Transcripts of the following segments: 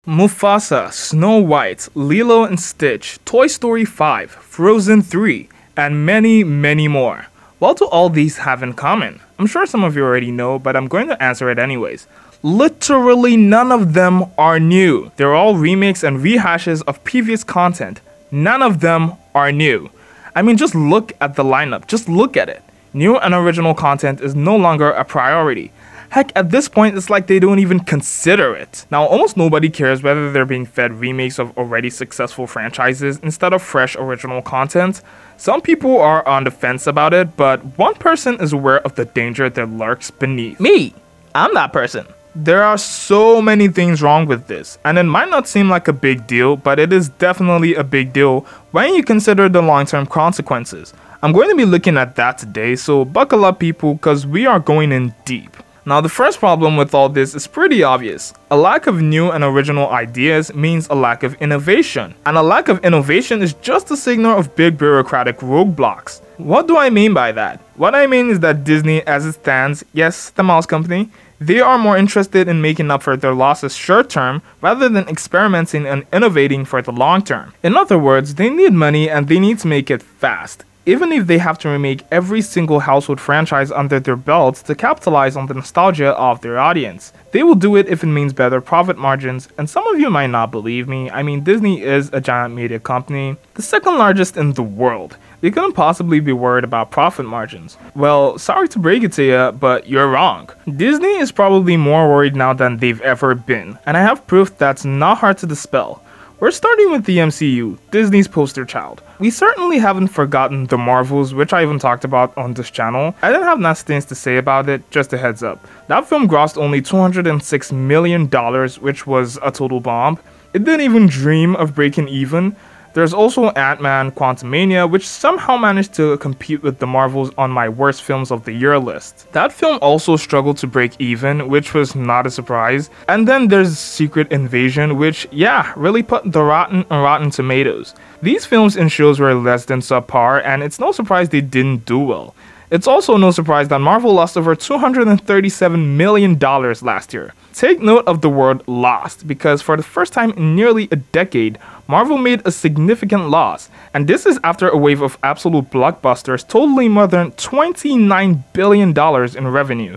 Mufasa, Snow White, Lilo and Stitch, Toy Story 5, Frozen 3, and many, many more. What do all these have in common? I'm sure some of you already know, but I'm going to answer it anyways. Literally none of them are new. They're all remakes and rehashes of previous content. None of them are new. I mean, just look at the lineup, just look at it. New and original content is no longer a priority. Heck, at this point, it's like they don't even consider it. Now, almost nobody cares whether they're being fed remakes of already successful franchises instead of fresh original content. Some people are on the fence about it, but one person is aware of the danger that lurks beneath. Me! I'm that person. There are so many things wrong with this, and it might not seem like a big deal, but it is definitely a big deal when you consider the long-term consequences. I'm going to be looking at that today, so buckle up people, because we are going in deep. Now, the first problem with all this is pretty obvious. A lack of new and original ideas means a lack of innovation. And a lack of innovation is just a signal of big bureaucratic roadblocks. What do I mean by that? What I mean is that Disney, as it stands, yes, the mouse company, they are more interested in making up for their losses short term rather than experimenting and innovating for the long term. In other words, they need money and they need to make it fast. Even if they have to remake every single household franchise under their belts to capitalize on the nostalgia of their audience. They will do it if it means better profit margins, and some of you might not believe me. I mean, Disney is a giant media company, the second largest in the world. They couldn't possibly be worried about profit margins. Well, sorry to break it to you, but you're wrong. Disney is probably more worried now than they've ever been, and I have proof that's not hard to dispel. We're starting with the MCU, Disney's poster child. We certainly haven't forgotten the Marvels, which I even talked about on this channel. I didn't have nasty things to say about it, just a heads up. That film grossed only $206 million, which was a total bomb. It didn't even dream of breaking even. There's also Ant-Man Quantumania, which somehow managed to compete with the Marvels on my worst films of the year list. That film also struggled to break even, which was not a surprise. And then there's Secret Invasion, which, yeah, really put the rotten on Rotten Tomatoes. These films and shows were less than subpar, and it's no surprise they didn't do well. It's also no surprise that Marvel lost over $237 million last year. Take note of the word lost, because for the first time in nearly a decade, Marvel made a significant loss, and this is after a wave of absolute blockbusters totaling more than $29 billion in revenue.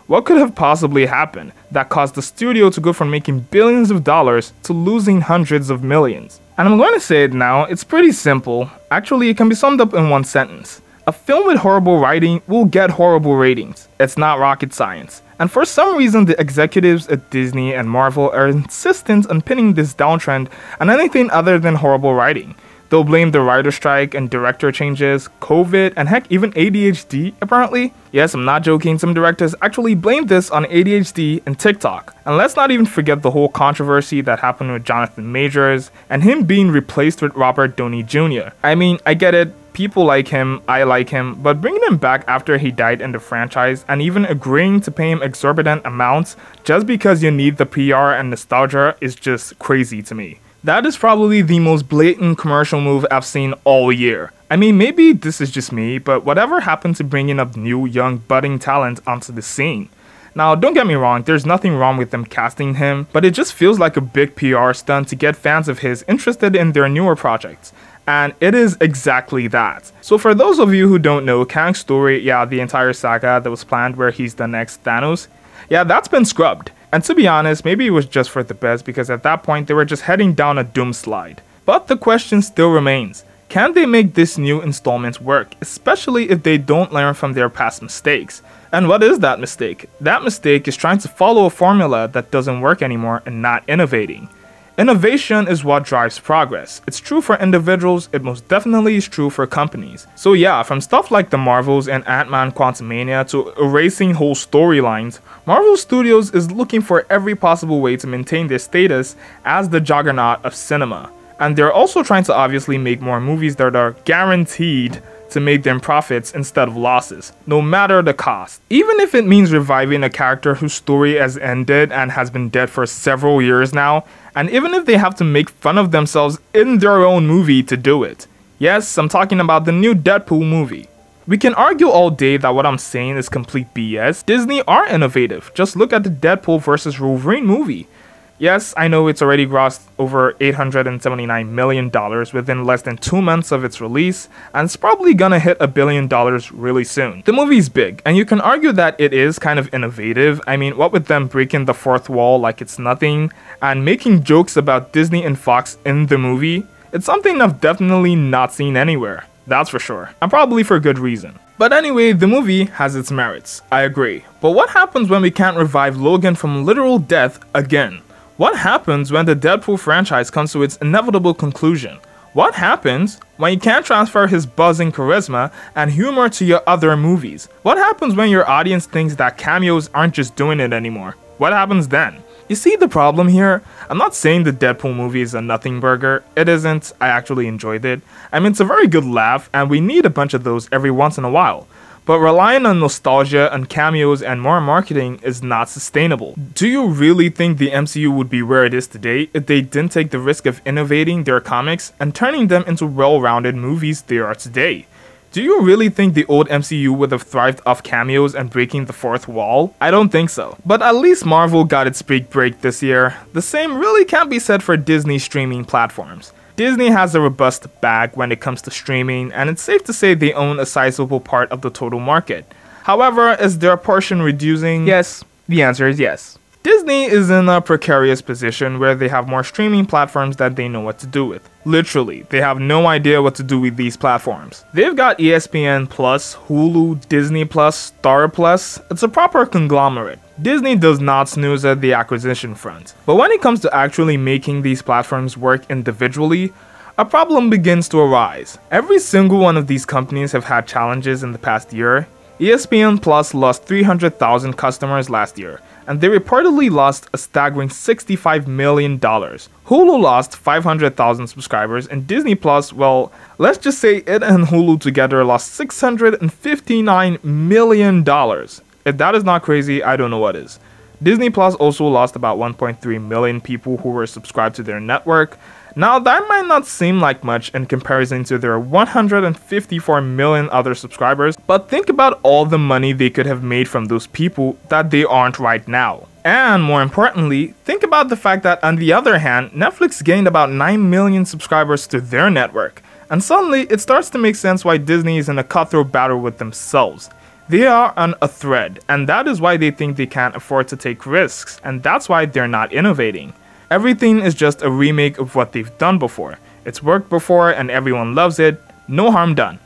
What could have possibly happened that caused the studio to go from making billions of dollars to losing hundreds of millions? And I'm going to say it now, it's pretty simple. Actually, it can be summed up in one sentence. A film with horrible writing will get horrible ratings. It's not rocket science. And for some reason, the executives at Disney and Marvel are insistent on pinning this downtrend on anything other than horrible writing. They'll blame the writer strike and director changes, COVID, and heck, even ADHD, apparently. Yes, I'm not joking, some directors actually blame this on ADHD and TikTok. And let's not even forget the whole controversy that happened with Jonathan Majors and him being replaced with Robert Downey Jr. I mean, I get it. People like him, I like him, but bringing him back after he died in the franchise and even agreeing to pay him exorbitant amounts just because you need the PR and nostalgia is just crazy to me. That is probably the most blatant commercial move I've seen all year. I mean, maybe this is just me, but whatever happened to bringing up new, young, budding talent onto the scene? Now, don't get me wrong, there's nothing wrong with them casting him, but it just feels like a big PR stunt to get fans of his interested in their newer projects. And it is exactly that. So for those of you who don't know, Kang's story, yeah, the entire saga that was planned where he's the next Thanos, yeah, that's been scrubbed. And to be honest, maybe it was just for the best because at that point they were just heading down a doom slide. But the question still remains, can they make this new installment work, especially if they don't learn from their past mistakes? And what is that mistake? That mistake is trying to follow a formula that doesn't work anymore and not innovating. Innovation is what drives progress. It's true for individuals, it most definitely is true for companies. So yeah, from stuff like the Marvels and Ant-Man Quantumania to erasing whole storylines, Marvel Studios is looking for every possible way to maintain their status as the juggernaut of cinema. And they're also trying to obviously make more movies that are guaranteed to make them profits instead of losses, no matter the cost. Even if it means reviving a character whose story has ended and has been dead for several years now, and even if they have to make fun of themselves in their own movie to do it. Yes, I'm talking about the new Deadpool movie. We can argue all day that what I'm saying is complete BS. Disney are innovative. Just look at the Deadpool vs Wolverine movie. Yes, I know it's already grossed over $879 million within less than 2 months of its release, and it's probably gonna hit $1 billion really soon. The movie's big, and you can argue that it is kind of innovative. I mean, what with them breaking the fourth wall like it's nothing, and making jokes about Disney and Fox in the movie, it's something I've definitely not seen anywhere. That's for sure, and probably for good reason. But anyway, the movie has its merits, I agree. But what happens when we can't revive Logan from literal death again? What happens when the Deadpool franchise comes to its inevitable conclusion? What happens when you can't transfer his buzzing charisma and humor to your other movies? What happens when your audience thinks that cameos aren't just doing it anymore? What happens then? You see the problem here? I'm not saying the Deadpool movie is a nothing burger. It isn't. I actually enjoyed it. I mean, it's a very good laugh, and we need a bunch of those every once in a while. But relying on nostalgia and cameos and more marketing is not sustainable. Do you really think the MCU would be where it is today if they didn't take the risk of innovating their comics and turning them into well-rounded movies they are today? Do you really think the old MCU would have thrived off cameos and breaking the fourth wall? I don't think so. But at least Marvel got its big break this year. The same really can't be said for Disney streaming platforms. Disney has a robust bag when it comes to streaming, and it's safe to say they own a sizable part of the total market. However, is their portion reducing? Yes, the answer is yes. Disney is in a precarious position where they have more streaming platforms that they know what to do with. Literally, they have no idea what to do with these platforms. They've got ESPN Plus, Hulu, Disney Plus, Star Plus. It's a proper conglomerate. Disney does not snooze at the acquisition front. But when it comes to actually making these platforms work individually, a problem begins to arise. Every single one of these companies have had challenges in the past year. ESPN Plus lost 300,000 customers last year, and they reportedly lost a staggering $65 million. Hulu lost 500,000 subscribers, and Disney Plus, well, let's just say it and Hulu together lost $659 million. If that is not crazy, I don't know what is. Disney Plus also lost about 1.3 million people who were subscribed to their network. Now that might not seem like much in comparison to their 154 million other subscribers, but think about all the money they could have made from those people that they aren't right now. And more importantly, think about the fact that on the other hand, Netflix gained about 9 million subscribers to their network. And suddenly, it starts to make sense why Disney is in a cutthroat battle with themselves. They are on a thread, and that is why they think they can't afford to take risks, and that's why they're not innovating. Everything is just a remake of what they've done before. It's worked before and everyone loves it. No harm done.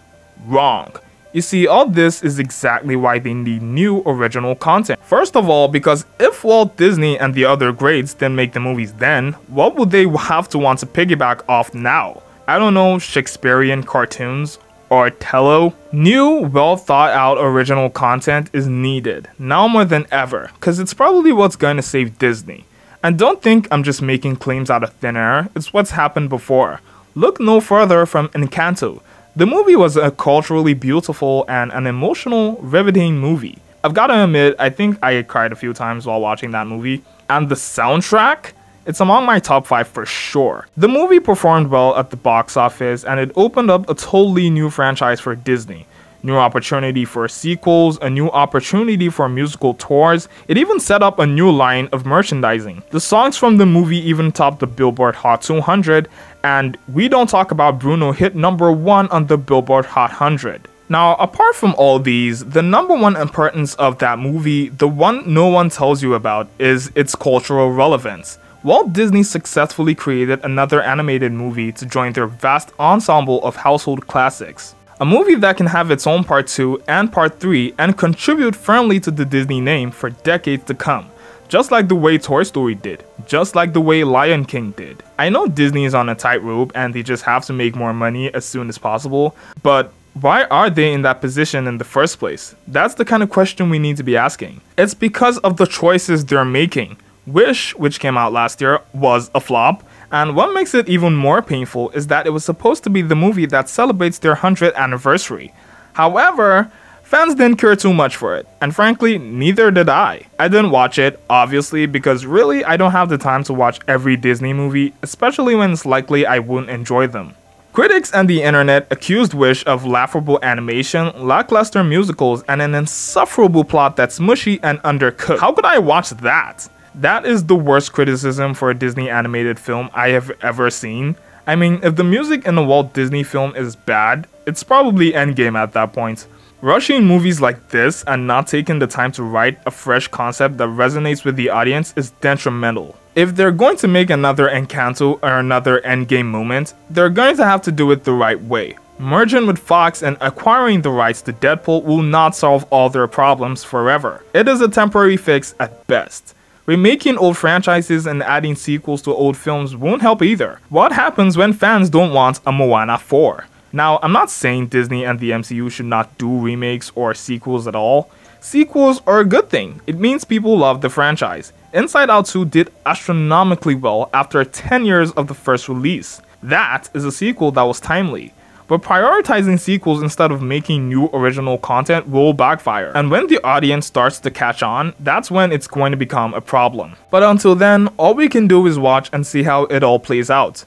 Wrong. You see, all this is exactly why they need new original content. First of all, because if Walt Disney and the other greats didn't make the movies then, what would they have to want to piggyback off now? I don't know, Shakespearean cartoons? Or Tello? New, well thought out original content is needed, now more than ever, cause it's probably what's going to save Disney. And don't think I'm just making claims out of thin air, it's what's happened before. Look no further from Encanto. The movie was a culturally beautiful and an emotional, riveting movie. I've gotta admit, I think I cried a few times while watching that movie. And the soundtrack? It's among my top 5 for sure. The movie performed well at the box office and it opened up a totally new franchise for Disney. New opportunity for sequels, a new opportunity for musical tours. It even set up a new line of merchandising. The songs from the movie even topped the Billboard Hot 200, and We Don't Talk About Bruno hit #1 on the Billboard Hot 100. Now, apart from all these, the #1 importance of that movie, the one no one tells you about, is its cultural relevance. Walt Disney successfully created another animated movie to join their vast ensemble of household classics. A movie that can have its own part 2 and part 3 and contribute firmly to the Disney name for decades to come. Just like the way Toy Story did. Just like the way Lion King did. I know Disney is on a tightrope and they just have to make more money as soon as possible, but why are they in that position in the first place? That's the kind of question we need to be asking. It's because of the choices they're making. Wish, which came out last year, was a flop, and what makes it even more painful is that it was supposed to be the movie that celebrates their 100th anniversary. However, fans didn't care too much for it, and frankly, neither did I. I didn't watch it, obviously, because really I don't have the time to watch every Disney movie, especially when it's likely I wouldn't enjoy them. Critics and the internet accused Wish of laughable animation, lackluster musicals, and an insufferable plot that's mushy and undercooked. How could I watch that? That is the worst criticism for a Disney animated film I have ever seen. I mean, if the music in a Walt Disney film is bad, it's probably endgame at that point. Rushing movies like this and not taking the time to write a fresh concept that resonates with the audience is detrimental. If they're going to make another Encanto or another Endgame moment, they're going to have to do it the right way. Merging with Fox and acquiring the rights to Deadpool will not solve all their problems forever. It is a temporary fix at best. Remaking old franchises and adding sequels to old films won't help either. What happens when fans don't want a Moana 4? Now, I'm not saying Disney and the MCU should not do remakes or sequels at all. Sequels are a good thing. It means people love the franchise. Inside Out 2 did astronomically well after 10 years of the first release. That is a sequel that was timely. But prioritizing sequels instead of making new original content will backfire. And when the audience starts to catch on, that's when it's going to become a problem. But until then, all we can do is watch and see how it all plays out.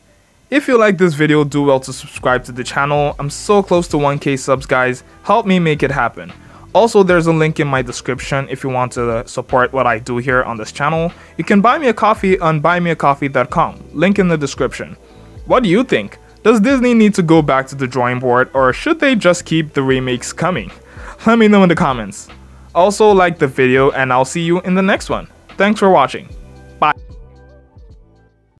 If you like this video, do well to subscribe to the channel. I'm so close to 1k subs, guys. Help me make it happen. Also, there's a link in my description if you want to support what I do here on this channel. You can buy me a coffee on buymeacoffee.com. Link in the description. What do you think? Does Disney need to go back to the drawing board, or should they just keep the remakes coming? Let me know in the comments. Also, like the video and I'll see you in the next one. Thanks for watching.